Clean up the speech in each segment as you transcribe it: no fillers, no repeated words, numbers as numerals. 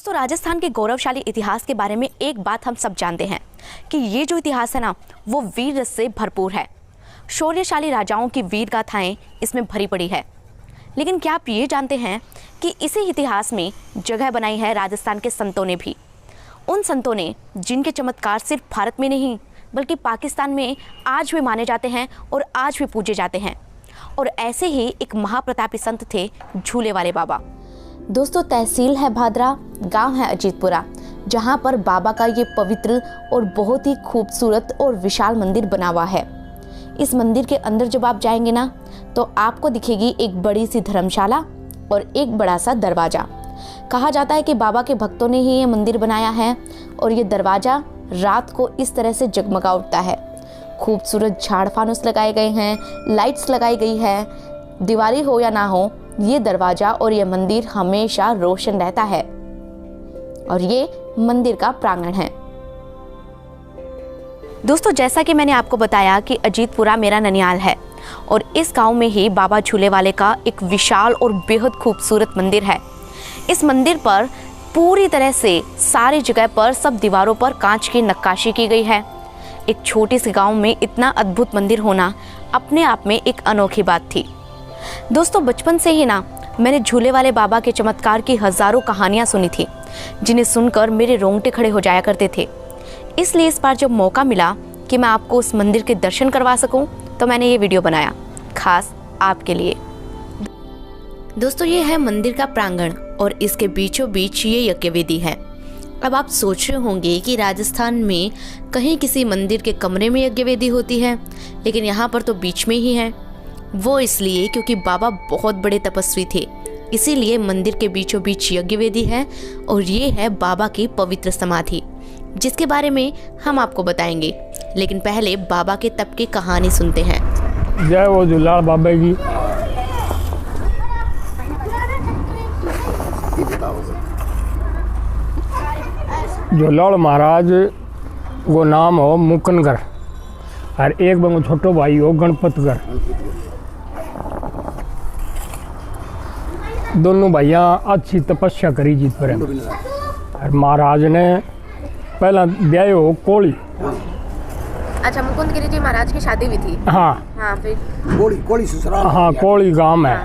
दोस्तों, राजस्थान के गौरवशाली इतिहास के बारे में एक बात हम सब जानते हैं कि ये जो इतिहास है ना, वो वीर रस से भरपूर है। शौर्यशाली राजाओं की वीर गाथाएं इसमें भरी पड़ी है। लेकिन क्या आप ये जानते हैं कि इसी इतिहास में जगह बनाई है राजस्थान के संतों ने भी। उन संतों ने जिनके चमत्कार सिर्फ भारत में नहीं बल्कि पाकिस्तान में आज भी माने जाते हैं और आज भी पूजे जाते हैं। और ऐसे ही एक महाप्रतापी संत थे झूले वाले बाबा। दोस्तों, तहसील है भादरा, गांव है अजीतपुरा, जहां पर बाबा का ये पवित्र और बहुत ही खूबसूरत और विशाल मंदिर बना हुआ है। इस मंदिर के अंदर जब आप जाएंगे ना, तो आपको दिखेगी एक बड़ी सी धर्मशाला और एक बड़ा सा दरवाज़ा। कहा जाता है कि बाबा के भक्तों ने ही ये मंदिर बनाया है और ये दरवाज़ा रात को इस तरह से जगमगा उठता है। खूबसूरत झाड़ फानुस लगाए गए हैं, लाइट्स लगाई गई है। दिवाली हो या ना हो, ये दरवाज़ा और ये मंदिर हमेशा रोशन रहता है। और ये मंदिर का प्रांगण है। दोस्तों, जैसा कि मैंने आपको बताया कि अजीतपुरा मेरा ननियाल है और इस गांव में ही बाबा झूले वाले का एक विशाल और बेहद खूबसूरत मंदिर है। इस मंदिर पर पूरी तरह से सारी जगह पर सब दीवारों पर कांच की नक्काशी की गई है। एक छोटी सी गांव में इतना अद्भुत मंदिर होना अपने आप में एक अनोखी बात थी। दोस्तों, बचपन से ही ना मैंने झूले वाले बाबा के चमत्कार की हजारों कहानियां सुनी थी, जिन्हें सुनकर मेरे रोंगटे खड़े हो जाया करते थे। इसलिए इस बार जब मौका मिला कि मैं आपको उस मंदिर के दर्शन करवा सकूं, तो मैंने ये वीडियो बनाया खास आपके लिए। दोस्तों, ये है मंदिर का प्रांगण और इसके बीचों बीच ये यज्ञवेदी है। अब आप सोच रहे होंगे कि राजस्थान में कहीं किसी मंदिर के कमरे में यज्ञवेदी होती है, लेकिन यहाँ पर तो बीच में ही है। वो इसलिए क्योंकि बाबा बहुत बड़े तपस्वी थे, इसीलिए मंदिर के बीचों बीच यज्ञवेदी है और ये है बाबा की पवित्र समाधि, जिसके बारे में हम आपको बताएंगे। लेकिन पहले बाबा के तप की कहानी सुनते हैं। जय वो झूला बाबा की। झूलाल महाराज वो नाम हो मुकनगर और एक बंगो छोटो भाई हो गणपतगर। दोनों भैया अच्छी तपस्या करी जीत पर। और महाराज ने पहला ब्याह हो कोली। अच्छा, मुकुंदगिरी जी महाराज की शादी भी थी। हाँ, फिर कोली ससुराल। हाँ, कोली गांव है।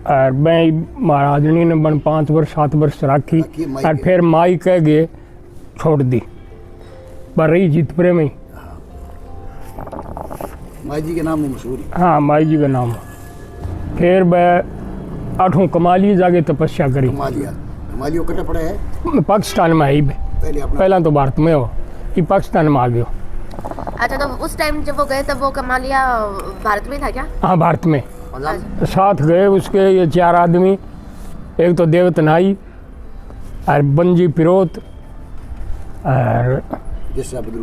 और मैं महाराजनी ने बन 5 वर्ष 7 वर्ष राखी और फिर माई कह गए छोड़ दी, पर रही जीतपुरे में। माई जी के नाम मशहूर। हाँ, माई जी का नाम। फिर वह 8 कमाली जाके तपस्या करी। कमालियों कटे पड़े है पाकिस्तान में आई। पहला तो भारत में हो कि पाकिस्तान में आ गयो। अच्छा, तो उस टाइम जब वो गए तब वो कमालिया भारत में था क्या? हाँ, भारत में। साथ गए उसके ये 4 आदमी, एक तो देवत नाई और बंजी पिरोत और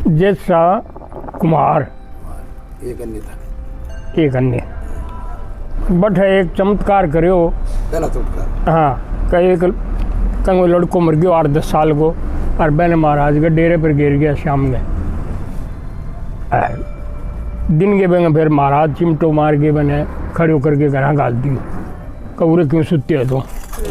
जैसा कुमार, एक अन्य बट है। एक चमत्कार करो पहला चमत्कार। हाँ, कई लड़को मर गयो 8-10 साल को और बहन महाराज के डेरे पर गिर गया शाम में। दिन के बेंगे फिर महाराज चिमटो मार के बने खड़े होकर के घर गाल दी। कबूरे क्यों सुते है? तो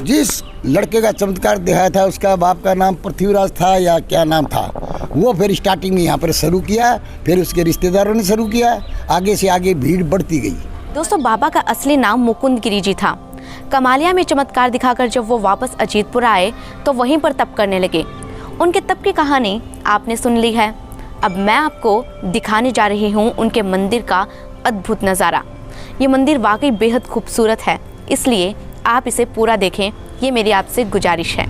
जिस लड़के का चमत्कार दिखाया था उसका बाप का नाम पृथ्वीराज था या क्या नाम था, वो फिर स्टार्टिंग में यहाँ पर शुरू किया, फिर उसके रिश्तेदारों ने शुरू किया, आगे से आगे भीड़ बढ़ती गई। दोस्तों, बाबा का असली नाम मुकुंदगिरी जी था। कमालिया में चमत्कार दिखाकर जब वो वापस अजीतपुरा आए तो वहीं पर तप करने लगे। उनके तप की कहानी आपने सुन ली है। अब मैं आपको दिखाने जा रही हूँ उनके मंदिर का अद्भुत नज़ारा। ये मंदिर वाकई बेहद खूबसूरत है, इसलिए आप इसे पूरा देखें, ये मेरी आपसे गुजारिश है।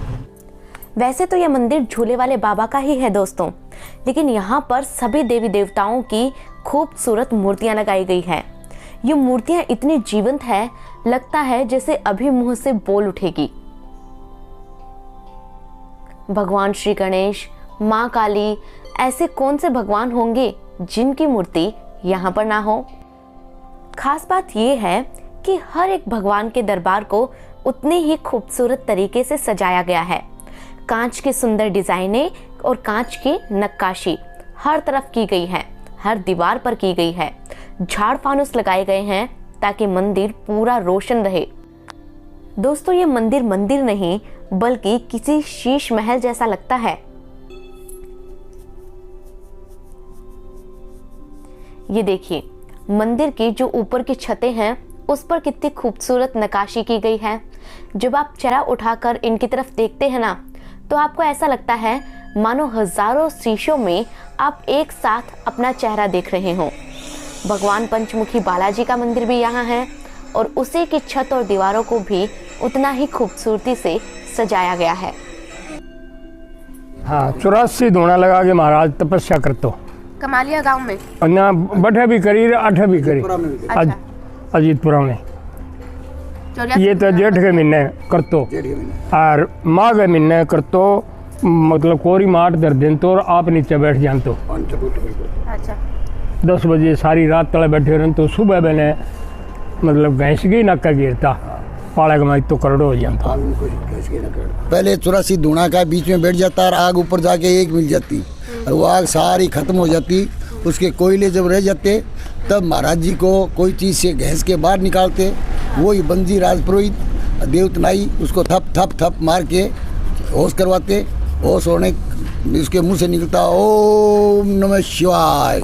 वैसे तो ये मंदिर झूले वाले बाबा का ही है दोस्तों, लेकिन यहाँ पर सभी देवी देवताओं की खूबसूरत मूर्तियाँ लगाई गई हैं। ये मूर्तियाँ इतनी जीवंत है, लगता है जैसे अभी मुंह से बोल उठेगी। भगवान श्री गणेश, माँ काली, ऐसे कौन से भगवान होंगे जिनकी मूर्ति यहाँ पर ना हो। खास बात यह है कि हर एक भगवान के दरबार को उतने ही खूबसूरत तरीके से सजाया गया है। कांच की सुंदर डिजाइनें और कांच की नक्काशी हर तरफ की गई है, हर दीवार पर की गई है। झाड़ फानुस लगाए गए हैं ताकि मंदिर पूरा रोशन रहे। दोस्तों ये मंदिर मंदिर नहीं बल्कि किसी शीश महल जैसा लगता है। ये देखिए मंदिर की जो ऊपर की छतें हैं उस पर कितनी खूबसूरत नक्काशी की गई है। जब आप चेहरा उठाकर इनकी तरफ देखते हैं ना तो आपको ऐसा लगता है मानो हजारों शीशों में आप एक साथ अपना चेहरा देख रहे हो। भगवान पंचमुखी बालाजी का मंदिर भी यहाँ है और उसी की छत और दीवारों को भी उतना ही खूबसूरती से सजाया गया है। हाँ 84 धूना लगा के महाराज तपस्या करतो कमालिया गांव में और ना बठे भी करी आठे भी करी अच्छा। अजीतपुरा में। ये तो जेठ के महीने करतो और माघ के महीने करतो, मतलब कोरी माठ दर दिन तो और आप नीचे बैठ जान तो अच्छा 10 बजे सारी रात तले बैठे रहन तो सुबह मैंने मतलब भैंस की नक्का गिरता पाला कमाई तो करोड़ हो जाता। पहले 84 धूना का बीच में बैठ जाता और आग ऊपर जाके एक मिल जाती और वो आग सारी खत्म हो जाती। उसके कोयले जब रह जाते तब महाराज जी को कोई चीज़ से गैस के बाहर निकालते, वही बंजी राजपुरोहित देवतनाई उसको थप थप थप मार के होश करवाते। होश होने उसके मुंह से निकलता ओम नमः शिवाय।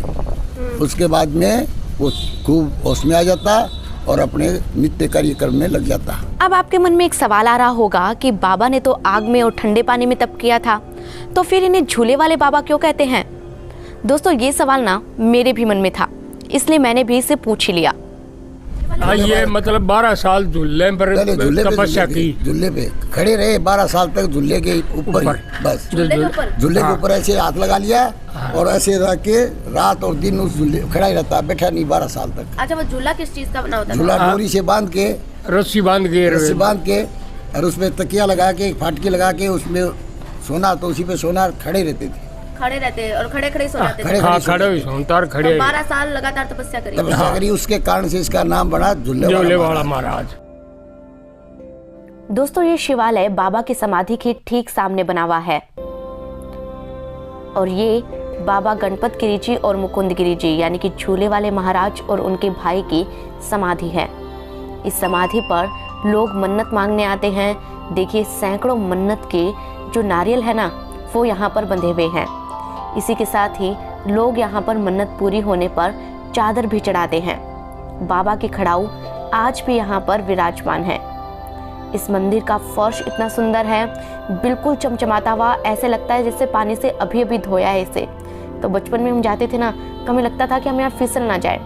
उसके बाद में वो खूब होश में आ जाता और अपने नित्य कार्यक्रम में लग जाता। अब आपके मन में एक सवाल आ रहा होगा कि बाबा ने तो आग में और ठंडे पानी में तप किया था, तो फिर इन्हें झूले वाले बाबा क्यों कहते हैं? दोस्तों ये सवाल ना मेरे भी मन में था, इसलिए मैंने भी इसे पूछ ही लिया। ये मतलब 12 साल झूले पर तपस्या की, झूले पे खड़े रहे 12 साल तक झूले के ऊपर बस झूले के ऊपर ऐसे हाथ लगा लिया और ऐसे रह के रात और दिन उस झूले खड़ा ही रहता, बैठा नहीं 12 साल तक। अच्छा वो झूला किस चीज का बना होता है? झूला डोरी से बांध के रस्सी बांध के और उसमें तकिया लगा के फाटकी लगा के उसमें सोना, तो उसी पे सोना खड़े रहते थे। खड़े रहते और खड़े खड़े सो जाते थे। हाँ खड़े हुए सोनतार खड़े। तो 12 साल लगातार तपस्या करी। तपस्या करी, उसके कारण से इसका नाम बना झूले वाला महाराज। दोस्तों ये शिवालय बाबा की समाधि के ठीक सामने बना हुआ है और ये बाबा गणपत गिरी जी और मुकुंद गिरी जी यानी कि झूले वाले महाराज और उनके भाई की समाधि है। इस समाधि पर लोग मन्नत मांगने आते हैं। देखिए सैकड़ों मन्नत के जो नारियल है ना वो यहाँ पर बंधे हुए हैं। इसी के साथ ही लोग यहाँ पर मन्नत पूरी होने पर चादर भी चढ़ाते हैं। बाबा के खड़ाऊ आज भी यहाँ पर विराजमान है। इस मंदिर का फर्श इतना सुंदर है, बिल्कुल चमचमाता हुआ, ऐसे लगता है जैसे पानी से अभी अभी धोया है इसे। तो बचपन में हम जाते थे ना तो हमें लगता था कि हम यहाँ फिसल ना जाए।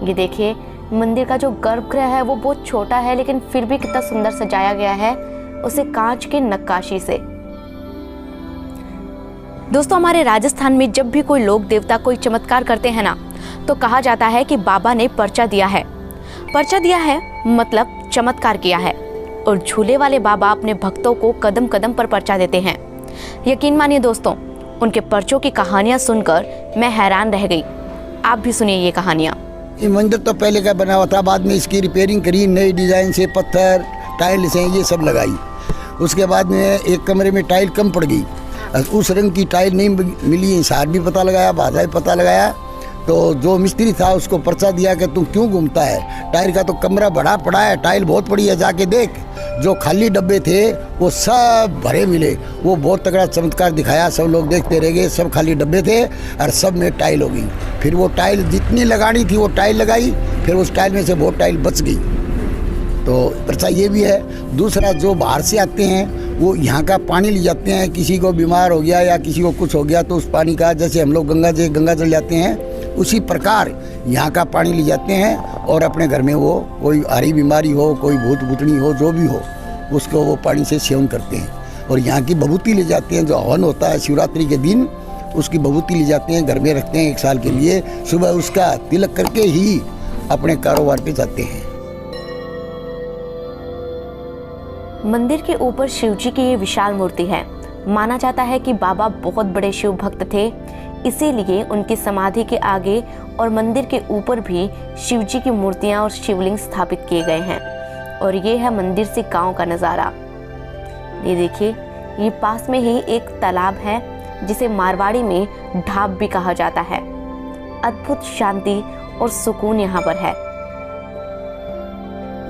ये देखिए मंदिर का जो गर्भगृह है वो बहुत छोटा है लेकिन फिर भी कितना सुंदर सजाया गया है उसे कांच की नक्काशी से। दोस्तों हमारे राजस्थान में जब भी कोई लोक देवता कोई चमत्कार करते हैं ना तो कहा जाता है कि बाबा ने पर्चा दिया है। पर्चा दिया है मतलब चमत्कार किया है। और झूले वाले बाबा अपने भक्तों को कदम कदम पर पर्चा देते हैं। यकीन मानिए दोस्तों उनके पर्चों की कहानियां सुनकर मैं हैरान रह गई। आप भी सुनिए ये कहानियां। ये मंदिर तो पहले का बना हुआ था, बाद में इसकी रिपेयरिंग करी, नई डिजाइन से पत्थर टाइल से ये सब लगाई। उसके बाद में एक कमरे में टाइल कम पड़ गई, उस रंग की टाइल नहीं मिली। हिसार भी पता लगाया, बाधा भी पता लगाया, तो जो मिस्त्री था उसको पर्चा दिया कि तुम क्यों घूमता है, टाइल का तो कमरा बड़ा पड़ा है, टाइल बहुत पड़ी है, जाके देख। जो खाली डब्बे थे वो सब भरे मिले। वो बहुत तगड़ा चमत्कार दिखाया, सब लोग देखते रह गए। सब खाली डब्बे थे और सब में टाइल हो गई। फिर वो टाइल जितनी लगानी थी वो टाइल लगाई, फिर उस टाइल में से बहुत टाइल बच गई। तो पर्चा ये भी है। दूसरा जो बाहर से आते हैं वो यहाँ का पानी ले जाते हैं। किसी को बीमार हो गया या किसी को कुछ हो गया तो उस पानी का, जैसे हम लोग गंगा जल जाते हैं उसी प्रकार यहाँ का पानी ले जाते हैं और अपने घर में वो कोई हरी बीमारी हो, कोई भूत भूतनी हो, जो भी हो उसको वो पानी से सेवन करते हैं। और यहाँ की भभूति ले जाते हैं, जो हवन होता है शिवरात्रि के दिन उसकी भभूति ले जाते हैं, घर में रखते हैं 1 साल के लिए। सुबह उसका तिलक करके ही अपने कारोबार पे जाते हैं। मंदिर के ऊपर शिव जी की ये विशाल मूर्ति है। माना जाता है कि बाबा बहुत बड़े शिव भक्त थे, इसीलिए उनकी समाधि के आगे और मंदिर के ऊपर भी शिव जी की मूर्तियां और शिवलिंग स्थापित किए गए हैं। और ये है मंदिर से गांव का नज़ारा। ये देखिए ये पास में ही एक तालाब है जिसे मारवाड़ी में ढाब भी कहा जाता है। अद्भुत शांति और सुकून यहाँ पर है।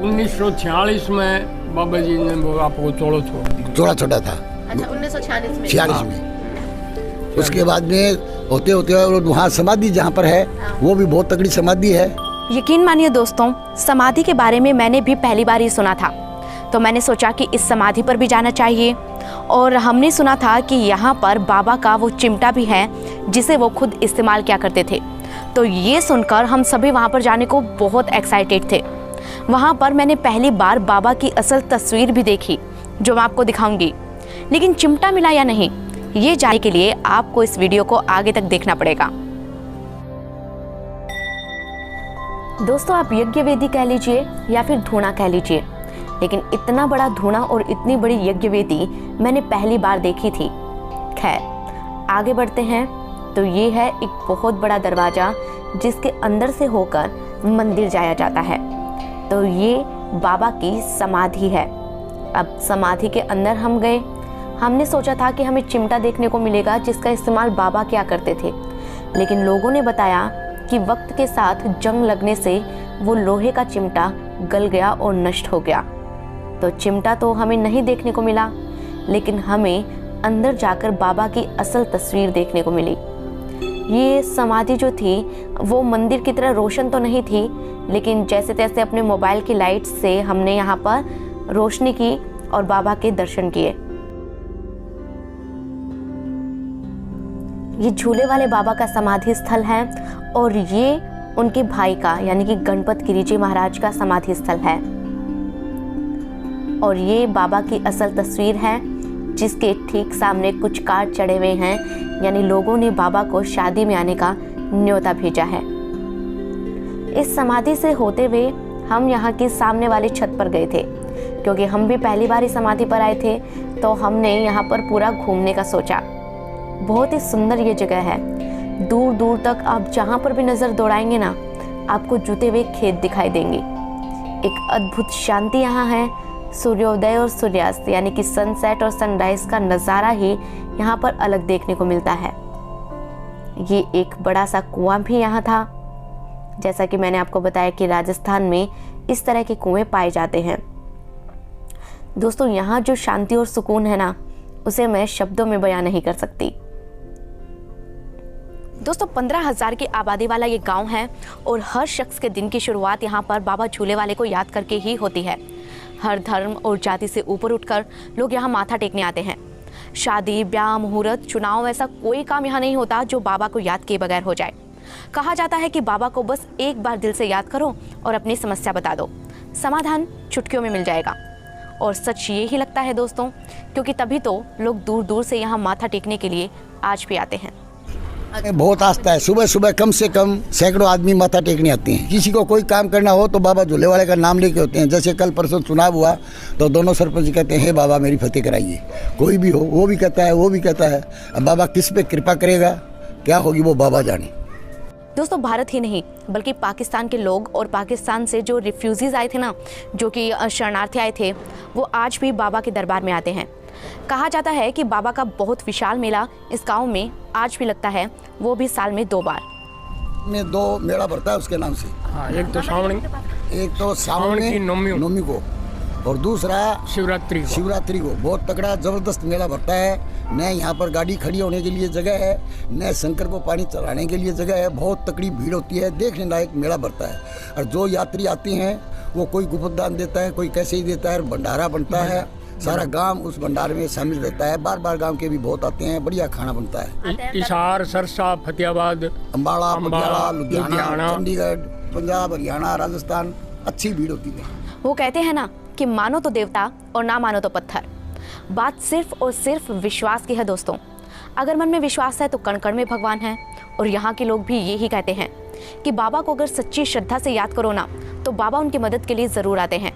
1946 में बाबा जी ने वो आपको चोड़ो छोड़ दिया। थोड़ा छोटा था अच्छा 1946 में 46 में। उसके बाद में होते होते वहाँ समाधि जहाँ पर है वो भी बहुत तगड़ी समाधि है। यकीन मानिए दोस्तों, समाधि के बारे में मैंने भी पहली बार ही सुना था, तो मैंने सोचा कि इस समाधि पर भी जाना चाहिए। और हमने सुना था कि यहाँ पर बाबा का वो चिमटा भी है जिसे वो खुद इस्तेमाल किया करते थे। तो ये सुनकर हम सभी वहाँ पर जाने को बहुत एक्साइटेड थे। वहाँ पर मैंने पहली बार बाबा की असल तस्वीर भी देखी, जो मैं आपको दिखाऊंगी। लेकिन चिमटा मिला या नहीं, ये जानने के लिए आपको इस वीडियो को आगे तक देखना पड़ेगा। दोस्तों, आप यज्ञ वेदी कह लीजिए या फिर धूणा कह लीजिए, लेकिन इतना बड़ा धूणा और इतनी बड़ी यज्ञ वेदी मैंने पहली बार देखी थी। खैर, आगे बढ़ते हैं तो ये है एक बहुत बड़ा दरवाजा जिसके अंदर से होकर मंदिर जाया जाता है। तो ये बाबा की समाधि है। अब समाधि के अंदर हम गए। हमने सोचा था कि हमें चिमटा देखने को मिलेगा जिसका इस्तेमाल बाबा किया करते थे, लेकिन लोगों ने बताया कि वक्त के साथ जंग लगने से वो लोहे का चिमटा गल गया और नष्ट हो गया। तो चिमटा तो हमें नहीं देखने को मिला, लेकिन हमें अंदर जाकर बाबा की असल तस्वीर देखने को मिली। ये समाधि जो थी वो मंदिर की तरह रोशन तो नहीं थी, लेकिन जैसे तैसे अपने मोबाइल की लाइट से हमने यहाँ पर रोशनी की और बाबा के दर्शन किए। ये झूले वाले बाबा का समाधि स्थल है और ये उनके भाई का यानी कि गणपत गिरी जी महाराज का समाधि स्थल है। और ये बाबा की असल तस्वीर है जिसके ठीक सामने कुछ कार्ड चढ़े हुए हैं, यानी लोगों ने बाबा को शादी में आने का न्योता भेजा है। इस समाधि से होते हुए हम यहाँ की सामने वाली छत पर गए थे, क्योंकि हम भी पहली बार इस समाधि पर आए थे, तो हमने यहाँ पर पूरा घूमने का सोचा। बहुत ही सुंदर ये जगह है। दूर दूर तक आप जहाँ पर भी नज़र दौड़ाएंगे ना, आपको जुते हुए खेत दिखाई देंगे। एक अद्भुत शांति यहाँ है। सूर्योदय और सूर्यास्त यानी कि सनसेट और सनराइज का नज़ारा ही यहाँ पर अलग देखने को मिलता है। ये एक बड़ा सा कुआं भी यहाँ था। जैसा कि मैंने आपको बताया कि राजस्थान में इस तरह के कुएं पाए जाते हैं। दोस्तों, यहाँ जो शांति और सुकून है ना, उसे मैं शब्दों में बयां नहीं कर सकती। दोस्तों, 15,000 की आबादी वाला ये गांव है और हर शख्स के दिन की शुरुआत यहाँ पर बाबा झूले वाले को याद करके ही होती है। हर धर्म और जाति से ऊपर उठकर लोग यहाँ माथा टेकने आते हैं। शादी, ब्याह, मुहूर्त, चुनाव, ऐसा कोई काम यहाँ नहीं होता जो बाबा को याद किए बगैर हो जाए। कहा जाता है कि बाबा को बस एक बार दिल से याद करो और अपनी समस्या बता दो, समाधान चुटकियों में मिल जाएगा। और सच ये ही लगता है दोस्तों, क्योंकि तभी तो लोग दूर दूर से यहाँ माथा टेकने के लिए आज भी आते हैं। बहुत आस्था है। सुबह सुबह कम से कम सैकड़ों आदमी माथा टेकने आते हैं। किसी को कोई काम करना हो तो बाबा झूले वाले का नाम लेके होते हैं। जैसे कल परसों चुनाव हुआ तो दोनों सरपंच कहते हैं, हे बाबा मेरी फतेह कराइए। कोई भी हो, वो भी कहता है, वो भी कहता है। अब बाबा किस पे कृपा करेगा, क्या होगी वो बाबा जाने। दोस्तों, भारत ही नहीं बल्कि पाकिस्तान के लोग और पाकिस्तान से जो रिफ्यूजीज आए थे ना, जो कि शरणार्थी आए थे, वो आज भी बाबा के दरबार में आते हैं। कहा जाता है कि बाबा का बहुत विशाल मेला इस गांव में आज भी लगता है, वो भी साल में 2 बार। में 2 मेला भरता है उसके नाम से। हाँ, एक तो सावण की नवमी को और दूसरा शिवरात्रि को बहुत तगड़ा जबरदस्त मेला भरता है। न यहाँ पर गाड़ी खड़ी होने के लिए जगह है, न शंकर को पानी चढ़ाने के लिए जगह है। बहुत तगड़ी भीड़ होती है, देखने लायक मेला भरता है। और जो यात्री आते हैं वो कोई गुप्त दान देता है, कोई कैसे ही देता है। भंडारा बनता है, सारा गांव उस भंडारे में शामिल रहता है। बार बार गांव के भी बहुत आते हैं, बढ़िया खाना बनता है। हिसार, सरसा, फतेहाबाद, अम्बाड़ा, लुधियाना, चंडीगढ़, पंजाब, हरियाणा, राजस्थान, अच्छी भीड़ होती है। वो कहते हैं ना कि मानो तो देवता और ना मानो तो पत्थर। बात सिर्फ और सिर्फ विश्वास की है दोस्तों। अगर मन में विश्वास है तो कण कण में भगवान है। और यहाँ के लोग भी यही कहते हैं कि बाबा को अगर सच्ची श्रद्धा से याद करो ना, तो बाबा उनकी मदद के लिए ज़रूर आते हैं।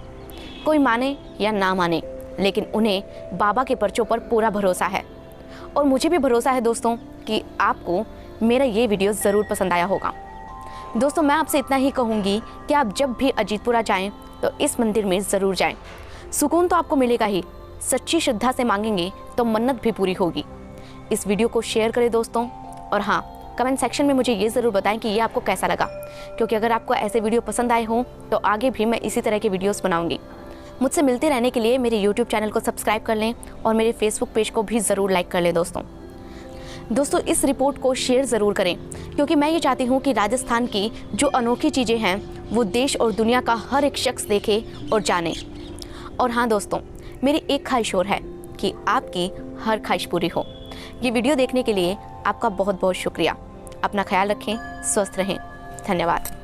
कोई माने या ना माने, लेकिन उन्हें बाबा के पर्चों पर पूरा भरोसा है। और मुझे भी भरोसा है दोस्तों कि आपको मेरा ये वीडियो ज़रूर पसंद आया होगा। दोस्तों, मैं आपसे इतना ही कहूँगी कि आप जब भी अजीतपुरा जाएं तो इस मंदिर में ज़रूर जाएं। सुकून तो आपको मिलेगा ही, सच्ची श्रद्धा से मांगेंगे तो मन्नत भी पूरी होगी। इस वीडियो को शेयर करें दोस्तों, और हाँ, कमेंट सेक्शन में मुझे ये ज़रूर बताएं कि ये आपको कैसा लगा, क्योंकि अगर आपको ऐसे वीडियो पसंद आए हों तो आगे भी मैं इसी तरह के वीडियोस बनाऊंगी। मुझसे मिलते रहने के लिए मेरे YouTube चैनल को सब्सक्राइब कर लें और मेरे Facebook पेज को भी ज़रूर लाइक कर लें। दोस्तों इस रिपोर्ट को शेयर ज़रूर करें, क्योंकि मैं ये चाहती हूँ कि राजस्थान की जो अनोखी चीज़ें हैं वो देश और दुनिया का हर एक शख्स देखे और जाने। और हाँ दोस्तों, मेरी एक ख्वाहिश और है कि आपकी हर ख्वाहिश पूरी हो। ये वीडियो देखने के लिए आपका बहुत बहुत शुक्रिया। अपना ख्याल रखें, स्वस्थ रहें। धन्यवाद।